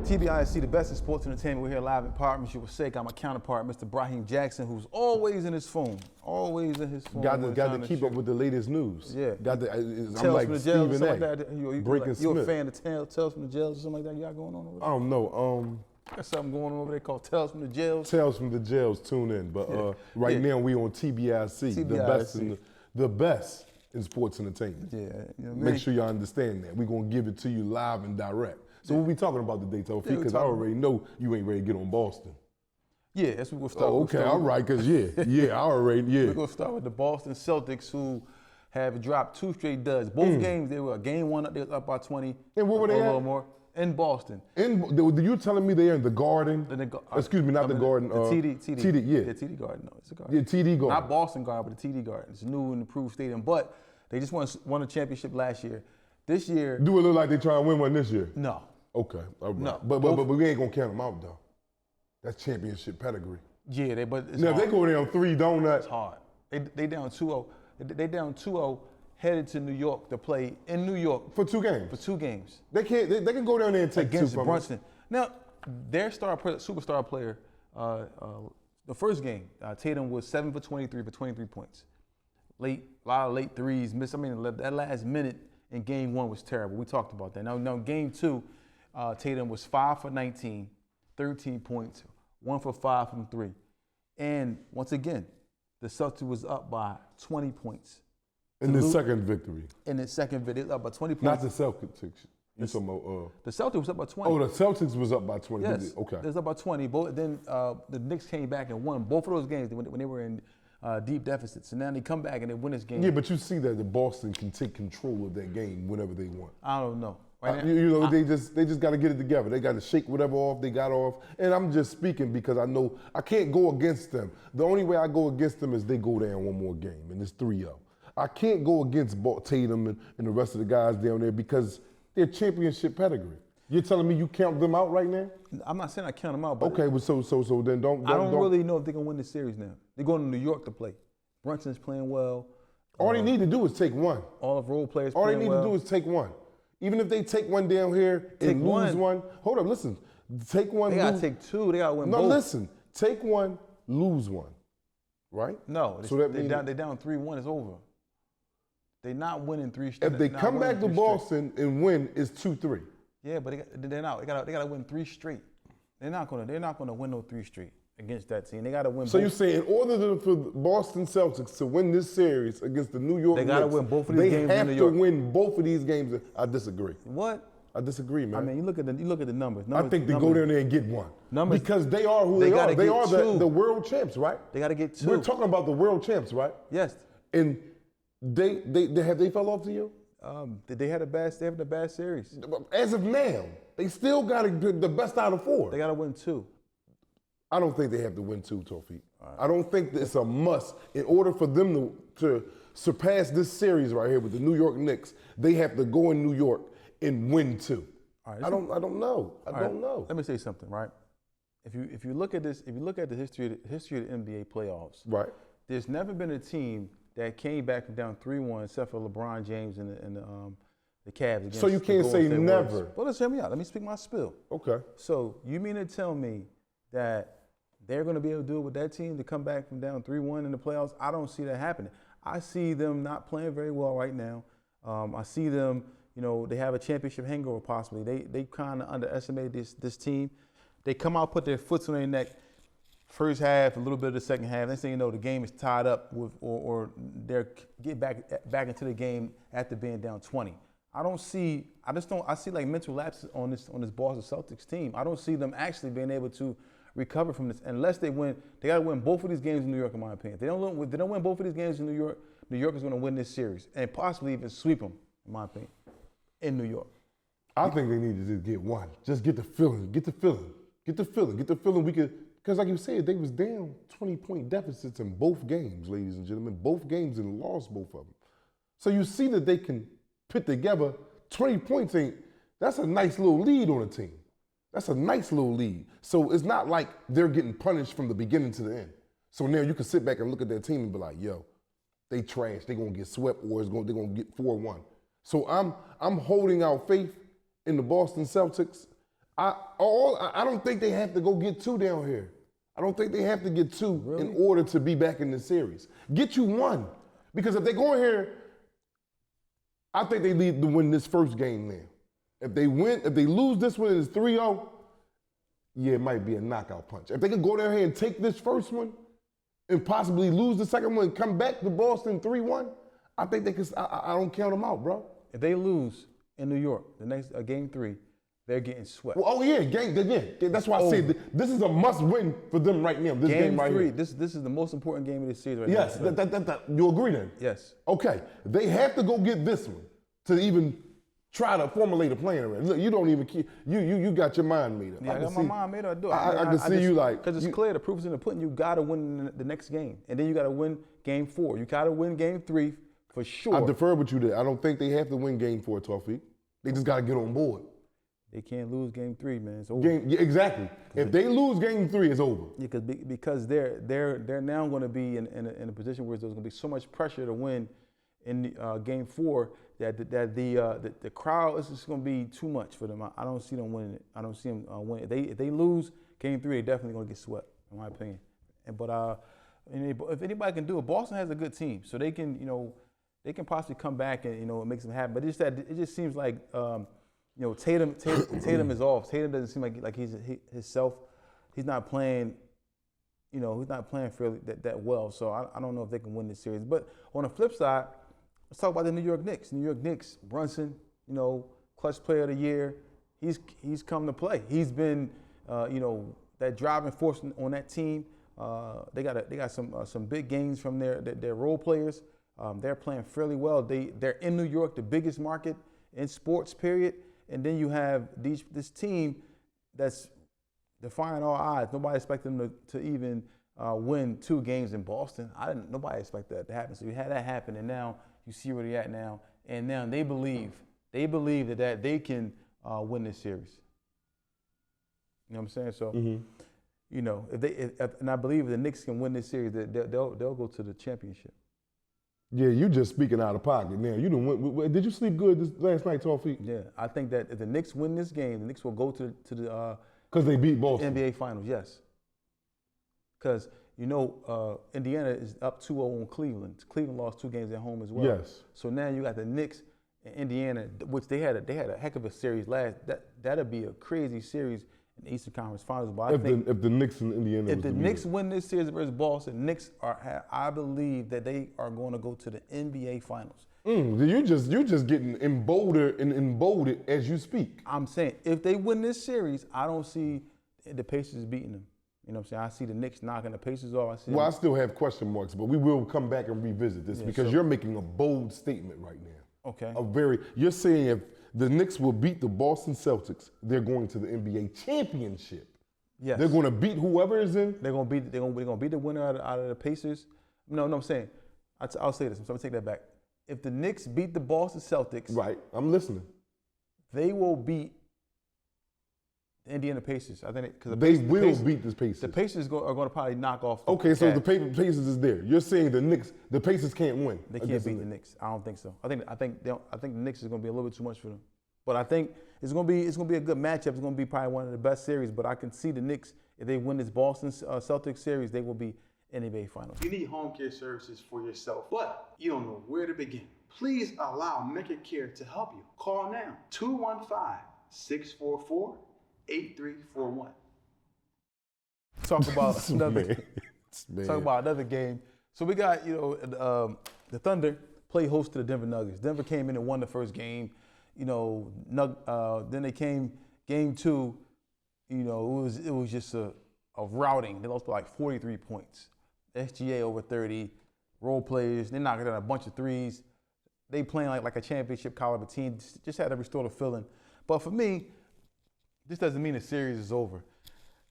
TBIC, the best in sports entertainment. We're here live in partnership with Shea. Got my counterpart, Mr. Brahim Jackson, who's always in his phone. Always in his phone. Got to keep up with the latest news. Yeah. I'm Tales like from the jail, Stephen something A. like that. You a fan of Tales from the jails or something like that you got going on over there? I don't know. Got something going on over there called Tales from the jails. Tales from the jails, tune in. But now we on TBIC, the best in sports entertainment. Yeah. You know what I mean? Make sure y'all understand that. We're going to give it to you live and direct. So what we talking about today, Tofi? Because I already know you ain't ready to get on Boston. Yeah, that's what we're going to start with. Okay, all right, because I already. We're going to start with the Boston Celtics, who have dropped 2 straight duds. Both games, they were game 1, they was up by 20. And where were they at? A little more. In Boston. You telling me they're in the Garden? Excuse me, not the Garden. The TD. Yeah. Yeah, TD Garden. No, it's a Garden. Yeah, TD Garden. Not Boston Garden, but the TD Garden. It's a new and improved stadium. But they just won a championship last year. This year. Do it look like they trying to win one this year? No. Okay. All right. No. But we ain't gonna count them out though. That's championship pedigree. Yeah, but it's now hard. If they go down 3 donuts. It's hard. They down 2-0. They down 2-0. Headed to New York to play in New York for 2 games. For 2 games, they can go down there and take against 2 from Brunson. Now, their superstar player, the first game, Tatum was 7 for 23 for 23 points. A lot of late threes missed. I mean, that last minute in game 1 was terrible. We talked about that. Now game 2, Tatum was 5 for 19, 13 points, 1 for 5 from 3, and once again, the Celtics was up by 20 points. In the second victory. In the second victory, up by 20 points. Not the Celtics. The Celtics was up by 20. Oh, the Celtics was up by 20. Yes. Okay. It was up by 20. Then the Knicks came back and won both of those games when they were in deep deficits. And now they come back and they win this game. Yeah, but you see that the Boston can take control of that game whenever they want. I don't know. They just got to get it together. They got to shake whatever off they got off. And I'm just speaking because I know I can't go against them. The only way I go against them is they go down one more game, and it's 3-0. I can't go against Tatum and the rest of the guys down there because they're championship pedigree. You're telling me you count them out right now? I'm not saying I count them out, but okay. Well, so then don't. I don't really know if they're gonna win this series now. They're going to New York to play. Brunson's playing well. All they need to do is take 1. All the role players. All they need to do is take 1. Even if they take 1 down here and lose 1. Hold up, listen. Take 1. They gotta take 2. They gotta win both. No, listen. Take 1, lose 1. Right? No. So that means they're down 3-1. It's over. They're not winning 3 straight. If they come back to Boston and win, it's 2-3. Yeah, but they're not. They gotta win 3 straight. They're not gonna win no 3 straight against that team. They gotta win. So you say in order for Boston Celtics to win this series against the New York Knicks, they gotta win both of these games in New York. They have to win both of these games. I disagree. What? I disagree, man. I mean, you look at the numbers. I think they go down there and get 1. Because they are who they are. They are the world champs, right? They gotta get 2. We're talking about the world champs, right? Yes. And they fell off to you? They have the bad series. As of now, they still got to get the best out of 4. They got to win 2. I don't think they have to win 2, Tofi. Right. I don't think that it's a must. In order for them to surpass this series right here with the New York Knicks, they have to go in New York and win 2. Right, I don't know. I don't know. Let me say something, right? If you look at this, if you look at the history of the NBA playoffs, right? There's never been a team that came back from down 3-1 except for LeBron James and the Cavs. Against so you can't say never. Well, let's hear me out. Let me speak my spill. Okay. So you mean to tell me that they're going to be able to do it with that team to come back from down 3-1 in the playoffs? I don't see that happening. I see them not playing very well right now. I see them, they have a championship hangover possibly. They kind of underestimated this team. They come out, put their foots on their neck. First half, a little bit of the second half. Next thing you know, the game is tied up with, or they're get back into the game after being down 20. I see like mental lapses on this Boston Celtics team. I don't see them actually being able to recover from this unless they win. They got to win both of these games in New York, in my opinion. If they don't win both of these games in New York, New York is going to win this series and possibly even sweep them, in my opinion, in New York. I think they need to just get 1. Just get the feeling. Get the feeling. Get the feeling. Get the feeling we could. Because like you said, they was down 20-point deficits in both games, ladies and gentlemen. Both games and lost both of them. So you see that they can put together 20 points. That's a nice little lead on a team. That's a nice little lead. So it's not like they're getting punished from the beginning to the end. So now you can sit back and look at their team and be like, yo, they trash. They're going to get swept or they're going to get 4-1. So I'm holding out faith in the Boston Celtics. I don't think they have to go get 2 down here. I don't think they have to get 2 in order to be back in the series. Get you 1. Because if they go in here, I think they need to win this first game now. If they lose this one and it's 3-0, yeah, it might be a knockout punch. If they can go down here and take this first one and possibly lose the second one and come back to Boston 3-1, I think they could. I don't count them out, bro. If they lose in New York, the next game 3, they're getting swept. Well, that's why I said this is a must-win for them right now. This game right 3, here. this is the most important game of this series right yes, now. Yes, you agree then? Yes. Okay, they have to go get this one to even try to formulate a plan around. Look, you don't even keep, you got your mind made up. Yeah, I got my mind made up. I can see you like. Because it's clear, the proof is in the pudding. You got to win the next game. And then you got to win game 4. You got to win game 3 for sure. I defer with you there. I don't think they have to win game 4, Tawfiq. They just got to get on board. They can't lose game 3, man. It's over. Exactly. If they lose game 3, it's over. Yeah, because they're now going to be in a position where there's going to be so much pressure to win in game 4 that the crowd is just going to be too much for them. I don't see them winning it. I don't see them winning. If they lose game 3, they're definitely going to get swept, in my opinion. But if anybody can do it, Boston has a good team, so they can possibly come back and and make something happen. But it's just it just seems like Tatum is off. Tatum doesn't seem like he's himself. He's not playing. He's not playing fairly that well. So I don't know if they can win this series. But on the flip side, let's talk about the New York Knicks. New York Knicks, Brunson, clutch player of the year. He's come to play. He's been, that driving force on that team. They got some big gains from their role players. They're playing fairly well. They're in New York, the biggest market in sports, period. And then you have this team that's defying all odds. Nobody expected them to even win 2 games in Boston. Nobody expected that to happen. So you had that happen, and now you see where they're at now. And now they believe that they can win this series. You know what I'm saying? So, and I believe if the Knicks can win this series, they'll go to the championship. Yeah, you just speaking out of pocket now. Did you sleep good last night, Tawfiq? Yeah, I think that if the Knicks win this game, the Knicks will go to the because they beat Boston NBA Finals. Yes, because Indiana is up 2-0 on Cleveland. Cleveland lost 2 games at home as well. Yes. So now you got the Knicks and Indiana, which they had a heck of a series last. That'll be a crazy series in the Eastern Conference Finals. But if the Knicks and Indiana, if the Knicks win this series versus Boston, I believe that they are going to go to the NBA Finals. You're just getting emboldened as you speak. I'm saying if they win this series, I don't see the Pacers beating them. You know what I'm saying? I see the Knicks knocking the Pacers off. I still have question marks, but we will come back and revisit this because you're making a bold statement right now. Okay. You're saying if the Knicks will beat the Boston Celtics, they're going to the NBA championship. Yes. They're going to beat whoever is in. They're going to beat the winner out of the Pacers. No, I'm saying. I'll say this. So I'm going to take that back. If the Knicks beat the Boston Celtics, right? I'm listening. They will beat the Indiana Pacers. I think because they will beat the Pacers. The Pacers are going to probably knock off. So the Pacers is there. You're saying the Pacers can't win. They can't beat the Knicks. I don't think so. I think the Knicks is going to be a little bit too much for them. But I think it's going to be a good matchup. It's going to be probably one of the best series. But I can see the Knicks, if they win this Boston Celtics series, they will be in the NBA Finals. You need home care services for yourself, but you don't know where to begin. Please allow Mecca Care to help you. Call now, 215-644-8341. Talk about another game. So we got, the Thunder play host to the Denver Nuggets. Denver came in and won the first game. Then they came game 2. It was just a routing. They lost by like 43 points. SGA over 30. Role players. They knocked down a bunch of threes. They playing like a championship caliber team. Just had to restore the feeling. But for me, this doesn't mean the series is over.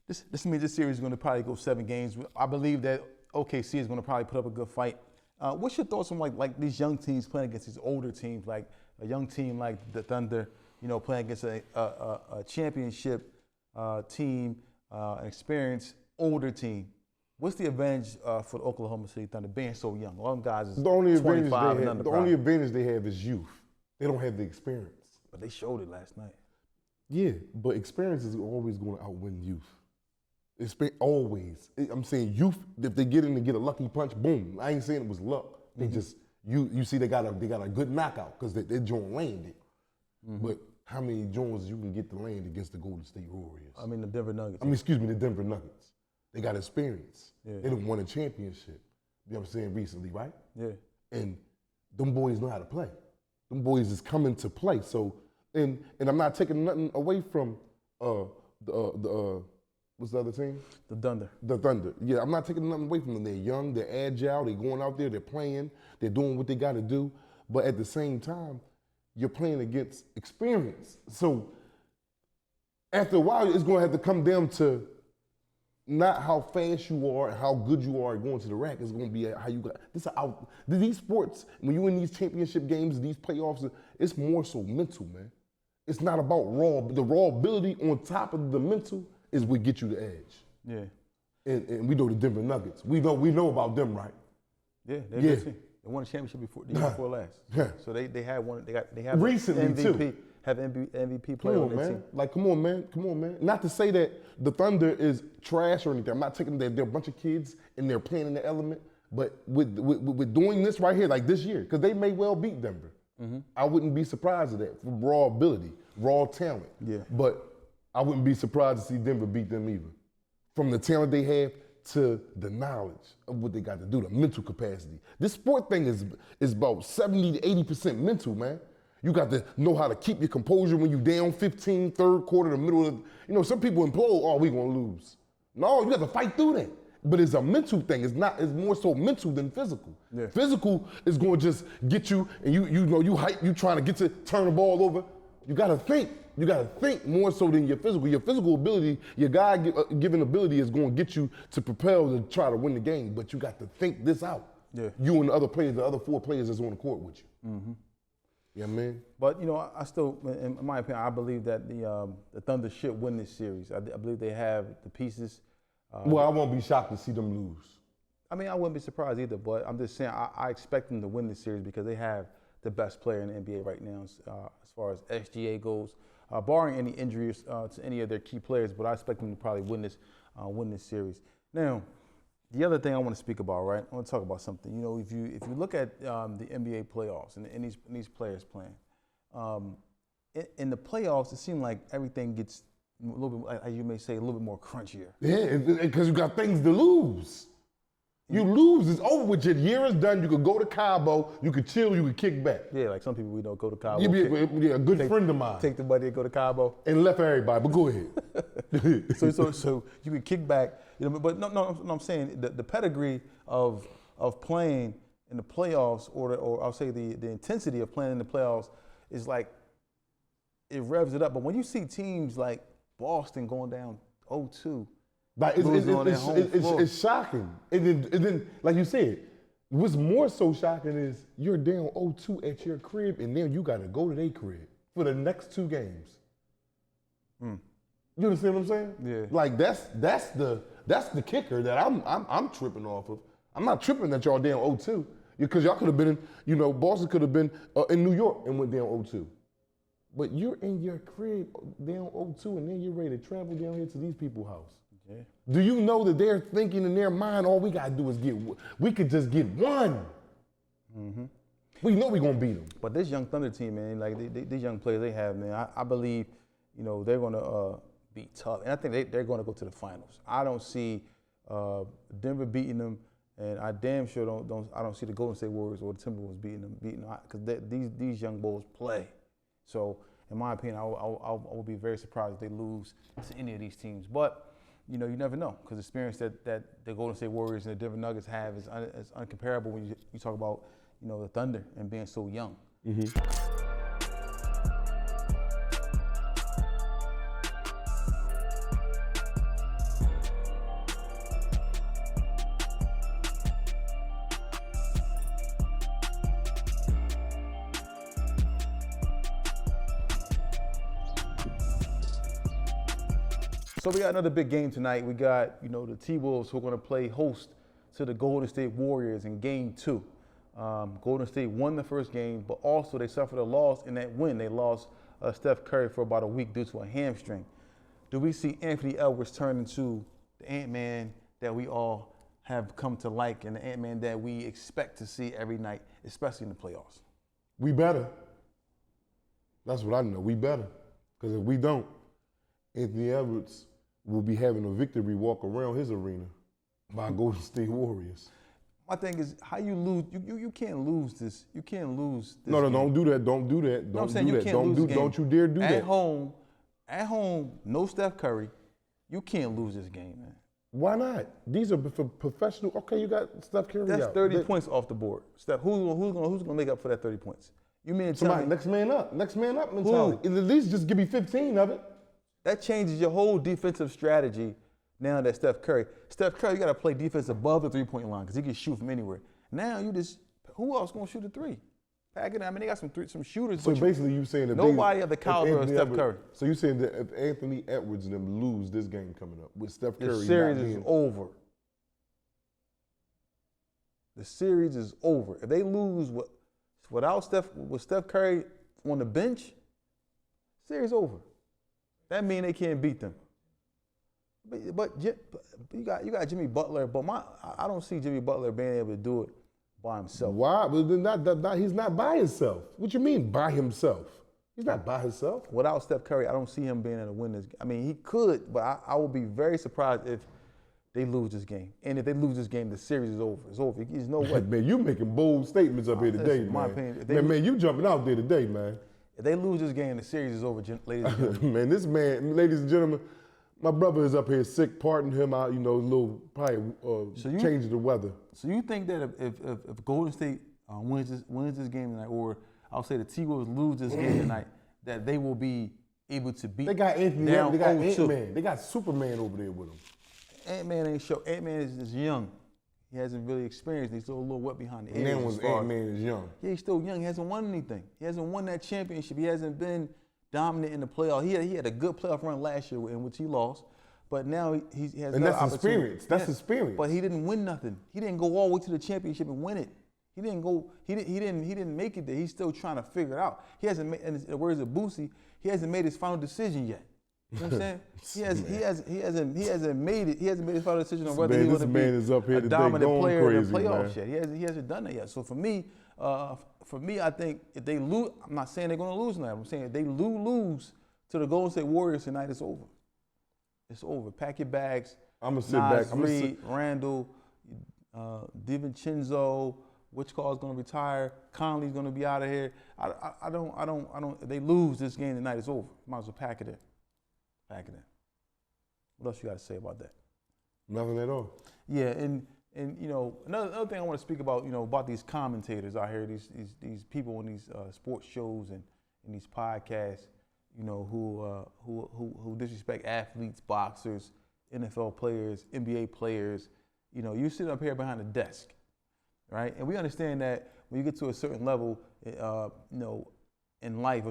This means this series is going to probably go 7 games. I believe that OKC is going to probably put up a good fight. What's your thoughts on like these young teams playing against these older teams, like a young team like the Thunder, playing against a championship team, an experienced older team? What's the advantage for the Oklahoma City Thunder being so young? A lot of guys is 25 and under. The only advantage they have is youth. They don't have the experience. But they showed it last night. Yeah, but experience is always going to outwin youth. Always. I'm saying youth, if they get in and get a lucky punch, boom. I ain't saying it was luck. They just, you see they got a good knockout because their joint landed. But how many joints you can get to land against the Golden State Warriors? I mean, the Denver Nuggets. The Denver Nuggets. They got experience. Yeah. They done won a championship, you know what I'm saying, recently, right? Yeah. And them boys know how to play. Them boys is coming to play. So, and I'm not taking nothing away from what's the other team? The Thunder. The Thunder. Yeah, I'm not taking nothing away from them. They're young, they're agile, they're going out there, they're playing, they're doing what they got to do. But at the same time, you're playing against experience. So after a while, it's going to have to come down to not how fast you are and how good you are at going to the rack. It's going to be how you got. These sports, when you're in these championship games, these playoffs, it's more so mental, man. It's not about the raw ability on top of the mental is what gets you the edge. Yeah. And we know the Denver Nuggets. We know about them, right? Yeah, they're a good team. They won a championship the year before last. Yeah. So they had one. They have recently MVP, too. Have MVP player on their team. Like, come on, man. Not to say that the Thunder is trash or anything. I'm not taking that they're a bunch of kids and they're playing in the element. But with doing this right here, like this year, because they may well beat Denver. I wouldn't be surprised at that from raw ability, raw talent. Yeah. But I wouldn't be surprised to see Denver beat them either. From the talent they have to the knowledge of what they got to do, the mental capacity. This sport thing is about 70 to 80% mental, man. You got to know how to keep your composure when you down 15, third quarter, the middle of, some people implode, oh, we gonna lose. No, you got to fight through that. But it's a mental thing. It's more so mental than physical. Yeah. Physical is gonna just get you, and you hype, you trying to get to turn the ball over. You gotta think. You gotta think more so than your physical. Your physical ability, your God-given ability is gonna get you to propel to try to win the game, but you got to think this out. Yeah. You and the other players, the other four players that's on the court with you. Yeah, man. But, I still, in my opinion, I believe that the Thunder should win this series. I believe they have the pieces. Well, I won't be shocked to see them lose. I mean, I wouldn't be surprised either, but I'm just saying I expect them to win this series because they have the best player in the NBA right now as far as SGA goes, barring any injuries to any of their key players. But I expect them to probably win this series. Now, the other thing I want to speak about, right? I want to talk about something. If you look at the NBA playoffs and these players playing, in the playoffs, it seems like everything gets a little bit, as you may say, a little bit more crunchier. Yeah, because you got things to lose. You lose, it's over with. Your year is done. You could go to Cabo, you could chill, you could kick back. Yeah, like some people we know go to Cabo. A good friend of mine. Take the money and go to Cabo. And left everybody, but go ahead. So you could kick back, but no, I'm saying the pedigree of playing in the playoffs, or I'll say the intensity of playing in the playoffs is like, it revs it up. But when you see teams like Boston going down 0-2, like it's shocking. And then, like you said, what's more so shocking is you're down 0-2 at your crib, and then you got to go to their crib for the next 2 games. You understand what I'm saying? Yeah. Like that's the kicker that I'm tripping off of. I'm not tripping that y'all down 0-2 because y'all could have been Boston could have been in New York and went down 0-2. But you're in your crib down 0-2, and then you're ready to travel down here to these people's house. Yeah. Do you know that they're thinking in their mind, all we got to do is we could just get one. We know we're going to beat them. But this young Thunder team, man, like these young players they have, man, I believe, they're going to be tough. And I think they're going to go to the finals. I don't see Denver beating them, and I damn sure don't see the Golden State Warriors or the Timberwolves beating them, because these young bulls play. So, in my opinion, I would be very surprised if they lose to any of these teams. But, you never know, because the experience that the Golden State Warriors and the Denver Nuggets have is uncomparable when you talk about, the Thunder and being so young. So we got another big game tonight. We got, the T-Wolves who are going to play host to the Golden State Warriors in Game 2. Golden State won the first game, but also they suffered a loss in that win. They lost Steph Curry for about a week due to a hamstring. Do we see Anthony Edwards turn into the Ant-Man that we all have come to like and the Ant-Man that we expect to see every night, especially in the playoffs? We better. That's what I know. We better. Because if we don't, Anthony Edwards will be having a victory walk around his arena by Golden State Warriors. My thing is, how you lose? You can't lose this. You can't lose this. No, game. don't do that. Don't do that. No, I'm Don't saying do you that. can't lose this game. Don't you dare do that. At home, no Steph Curry. You can't lose this game, man. Why not? These are for professional. Okay, you got Steph Curry That's out. 30 points off the board. Steph, who's gonna make up for that 30 points? You mean to tell Somebody, me next man up mentality. At least just give me 15 of it. that changes your whole defensive strategy now that Steph Curry, you got to play defense above the three-point line because he can shoot from anywhere. Now you just, who else going to shoot a three? Pack it. I mean, they got some shooters. So basically you saying that nobody of the caliber of Steph Curry. So you saying that if Anthony Edwards and them lose this game coming up with Steph Curry, the series is over. The series is over. If they lose without Steph Curry on the bench, series over. That means they can't beat them. But you got Jimmy Butler, but I don't see Jimmy Butler being able to do it by himself. Why? But then he's not by himself. What you mean by himself? He's not by himself. Without Steph Curry, I don't see him being able to win this. I mean, he could, but I will be very surprised if they lose this game. And if they lose this game, the series is over. It's over. There's no way. Man, you making bold statements up here today, man. My opinion. Man, you jumping out there today, man. If they lose this game, the series is over, ladies and gentlemen. Man, this man, ladies and gentlemen, my brother is up here sick. Pardon him out, a little probably change of the weather. So you think that if Golden State wins this game tonight, or I'll say the T-Wolves lose this game tonight, that they will be able to beat. They got Anthony. down They got 0-2. Ant-Man. They got Superman over there with them. Ant-Man ain't show. Ant-Man is young. He hasn't really experienced. He's still a little wet behind the ears. And then Ant-Man is young. Yeah, he's still young. He hasn't won anything. He hasn't won that championship. He hasn't been dominant in the playoffs. He had a good playoff run last year in which he lost, but now he has. And that's experience. That's experience. But he didn't win nothing. He didn't go all the way to the championship and win it. He didn't go. He didn't make it there. He's still trying to figure it out. He hasn't made. In the words of Boosie, he hasn't made his final decision yet. You know what I'm saying? He hasn't made it. He hasn't made his final decision on whether he want to be a dominant player in the playoffs yet. He hasn't done that yet. So for me, I think if they lose, I'm not saying they're going to lose tonight. I'm saying if they lose to the Golden State Warriors tonight, it's over. It's over. Pack your bags. I'm gonna sit back. Reed, Randall, DiVincenzo. Which call is going to retire? Conley's going to be out of here. I don't. If they lose this game tonight, it's over. Might as well pack it in. Pack it in. What else you got to say about that? Nothing at all. Yeah, and another thing I want to speak about, about these commentators out here, these people on these sports shows and these podcasts, who disrespect athletes, boxers, NFL players, NBA players. You sit up here behind a desk, right? And we understand that when you get to a certain level, in life,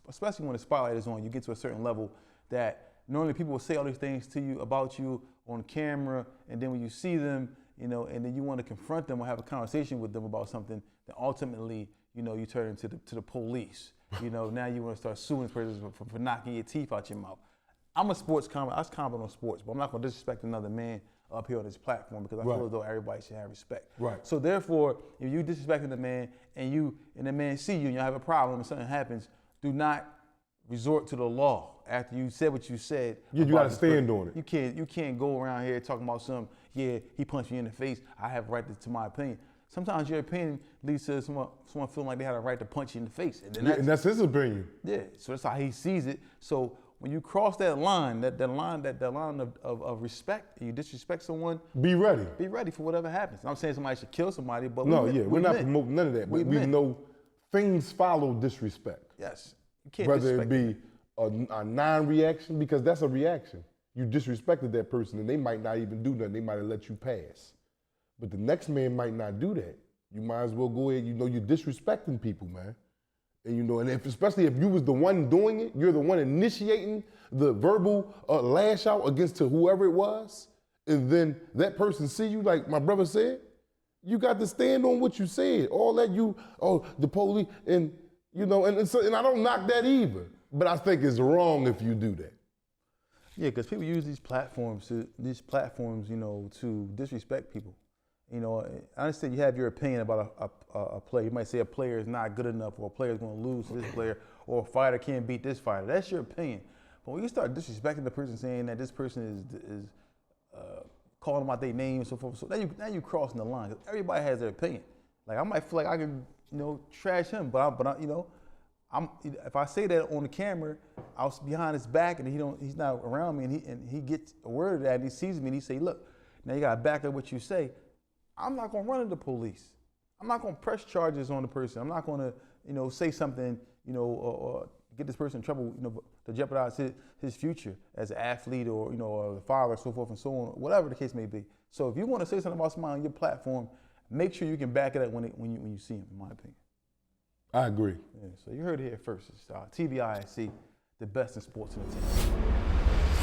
especially when the spotlight is on, you get to a certain level that normally people will say all these things to you about you on camera, and then when you see them, and then you want to confront them or have a conversation with them about something, then ultimately, you turn into the police. Now you want to start suing this person for knocking your teeth out your mouth. I'm a sports comment. I was comment on sports, but I'm not going to disrespect another man up here on this platform because I feel as though everybody should have respect. Right. So therefore, if you disrespecting the man and the man see you and you have a problem and something happens, do not resort to the law after you said what you said. Yeah, you got to stand on it. You can't go around here talking about he punched me in the face. I have a right to my opinion. Sometimes your opinion leads to someone feeling like they had a right to punch you in the face. And that's his opinion. Yeah, so that's how he sees it. So when you cross that line, that line of respect, and you disrespect someone, be ready. Be ready for whatever happens. I'm not saying somebody should kill somebody, but we're not promoting none of that. But we know things follow disrespect. Yes, you can't whether it be a non-reaction, because that's a reaction. You disrespected that person, and they might not even do nothing. They might have let you pass. But the next man might not do that. You might as well go ahead. You're disrespecting people, man. And especially if you was the one doing it, you're the one initiating the verbal lash out against to whoever it was, and then that person see you, like my brother said, you got to stand on what you said. All that the police, and I don't knock that either. But I think it's wrong if you do that. Yeah, because people use these platforms, to disrespect people. I understand you have your opinion about a player. You might say a player is not good enough, or a player is going to lose to this player, or a fighter can't beat this fighter. That's your opinion. But when you start disrespecting the person, saying that this person is calling them out their name and so forth, so now you crossing the line. 'Cause everybody has their opinion. Like I might feel like I can, trash him, if I say that on the camera, I was behind his back and he's not around me, and he gets a word of that, and he sees me and he say, look, now you gotta back up what you say. I'm not gonna run to the police. I'm not gonna press charges on the person. I'm not gonna, say something, or get this person in trouble, to jeopardize his future as an athlete, or or a father, so forth and so on, whatever the case may be. So if you want to say something about somebody on your platform, make sure you can back it up when you see him, in my opinion. I agree. Yeah, so you heard it here first. It's TBISC, the best in sports entertainment.